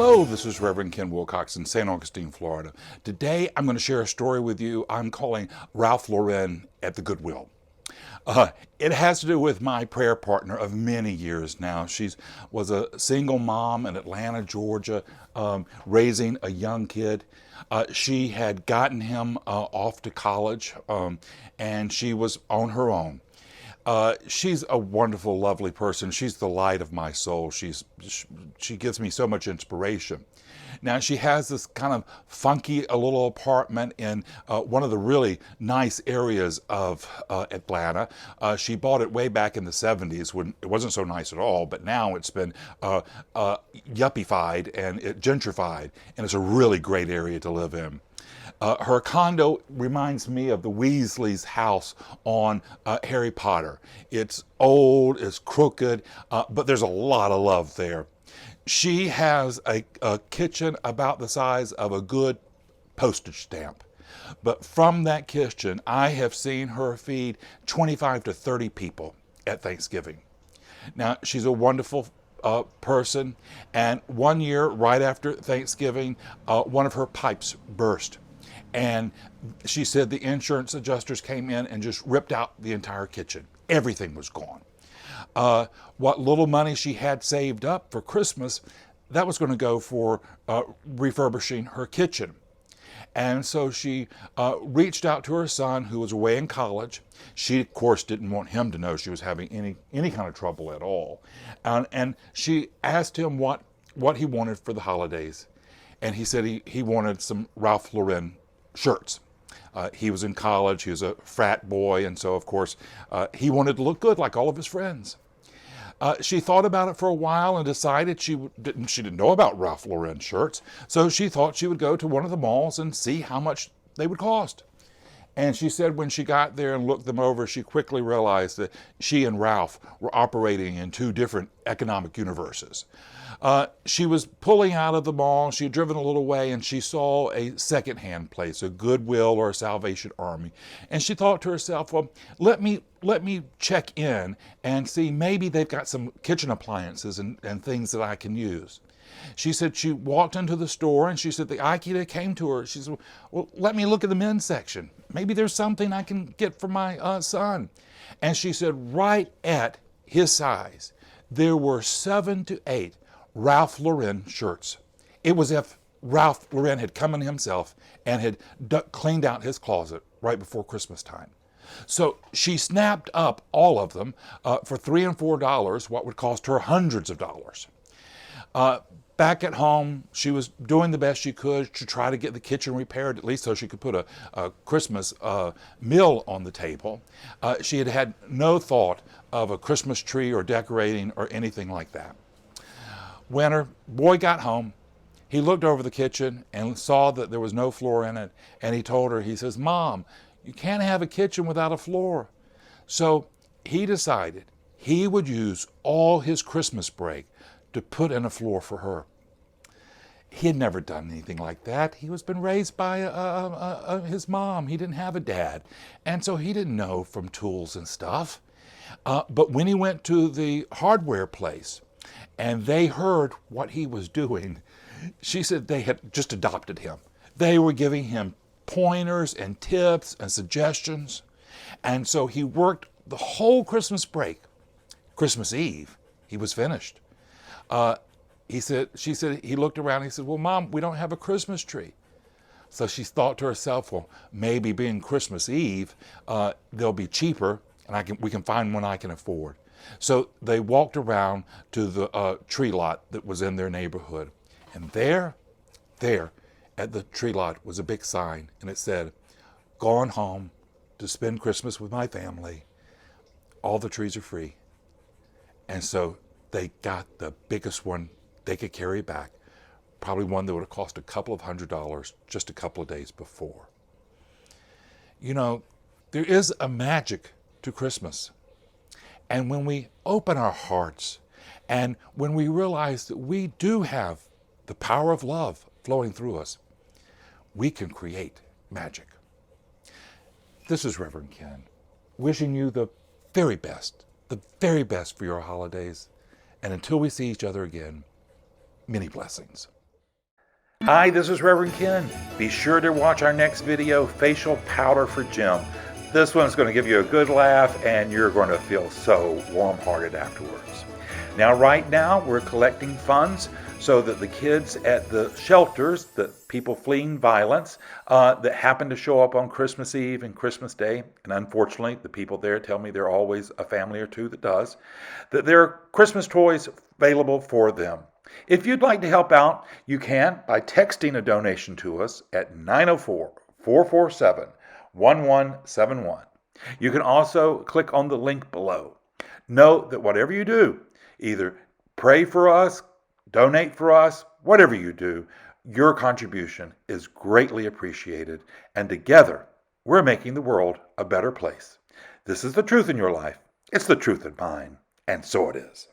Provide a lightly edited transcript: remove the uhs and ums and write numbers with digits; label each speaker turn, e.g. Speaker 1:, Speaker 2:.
Speaker 1: Hello, this is Reverend Ken Wilcox in St. Augustine, Florida. Today I'm going to share a story with you I'm calling Ralph Lauren at the Goodwill. It has to do with my prayer partner of many years now. She was a single mom in Atlanta, Georgia, raising a young kid. She had gotten him off to college, and she was on her own. She's a wonderful, lovely person. She's the light of my soul. She gives me so much inspiration. Now, she has this kind of funky little apartment in one of the really nice areas of Atlanta. She bought it way back in the 70s when it wasn't so nice at all, but now it's been yuppified and gentrified, and it's a really great area to live in. Her condo reminds me of the Weasleys' house on Harry Potter. It's old, it's crooked, but there's a lot of love there. She has a kitchen about the size of a good postage stamp. But from that kitchen, I have seen her feed 25 to 30 people at Thanksgiving. Now, she's a wonderful person, and one year, right after Thanksgiving, one of her pipes burst. And she said the insurance adjusters came in and just ripped out the entire kitchen. Everything was gone. What little money she had saved up for Christmas, that was going to go for refurbishing her kitchen. And so she reached out to her son, who was away in college. She, of course, didn't want him to know she was having any kind of trouble at all. And she asked him what he wanted for the holidays. And he said he wanted some Ralph Lauren shirts. He was in college, he was a frat boy, and so of course he wanted to look good like all of his friends. She thought about it for a while and decided she didn't know about Ralph Lauren shirts, so she thought she would go to one of the malls and see how much they would cost. And she said when she got there and looked them over, she quickly realized that she and Ralph were operating in two different economic universes. She was pulling out of the mall. She had driven a little way and she saw a secondhand place, a Goodwill or a Salvation Army. And she thought to herself, well, let me check in and see, maybe they've got some kitchen appliances and things that I can use. She said she walked into the store and she said the IKEA came to her. She said, well, let me look at the men's section. Maybe there's something I can get for my son. And she said right at his size, there were 7 to 8 Ralph Lauren shirts. It was as if Ralph Lauren had come in himself and had cleaned out his closet right before Christmas time. So she snapped up all of them for $3 and $4, what would cost her hundreds of dollars. Back at home, she was doing the best she could to try to get the kitchen repaired, at least so she could put a Christmas meal on the table. She had had no thought of a Christmas tree or decorating or anything like that. When her boy got home, he looked over the kitchen and saw that there was no floor in it, and he told her, he says, Mom, you can't have a kitchen without a floor. So he decided he would use all his Christmas break to put in a floor for her. He had never done anything like that. He was been raised by his mom. He didn't have a dad. And so he didn't know from tools and stuff. But when he went to the hardware place and they heard what he was doing, she said they had just adopted him. They were giving him pointers and tips and suggestions. And so he worked the whole Christmas break. Christmas Eve, he was finished. She said, he looked around and he said, well, Mom, we don't have a Christmas tree. So she thought to herself, well, maybe being Christmas Eve, they'll be cheaper and we can find one I can afford. So they walked around to the tree lot that was in their neighborhood. And there at the tree lot was a big sign, and it said, "Going home to spend Christmas with my family. All the trees are free." And so they got the biggest one they could carry back, probably one that would have cost a couple of $100s just a couple of days before. You know, there is a magic to Christmas. And when we open our hearts and when we realize that we do have the power of love flowing through us, we can create magic. This is Reverend Ken, wishing you the very best for your holidays. And until we see each other again, many blessings. Hi, this is Reverend Ken. Be sure to watch our next video, Facial Powder for Jim. This one's going to give you a good laugh and you're going to feel so warm-hearted afterwards. Now, right now, we're collecting funds so that the kids at the shelters, the people fleeing violence that happen to show up on Christmas Eve and Christmas Day, and unfortunately, the people there tell me there are always a family or two that does, that there are Christmas toys available for them. If you'd like to help out, you can by texting a donation to us at 904-447-1171. You can also click on the link below. Note that whatever you do, either pray for us, donate for us, whatever you do, your contribution is greatly appreciated, and together we're making the world a better place. This is the truth in your life. It's the truth in mine, and so it is.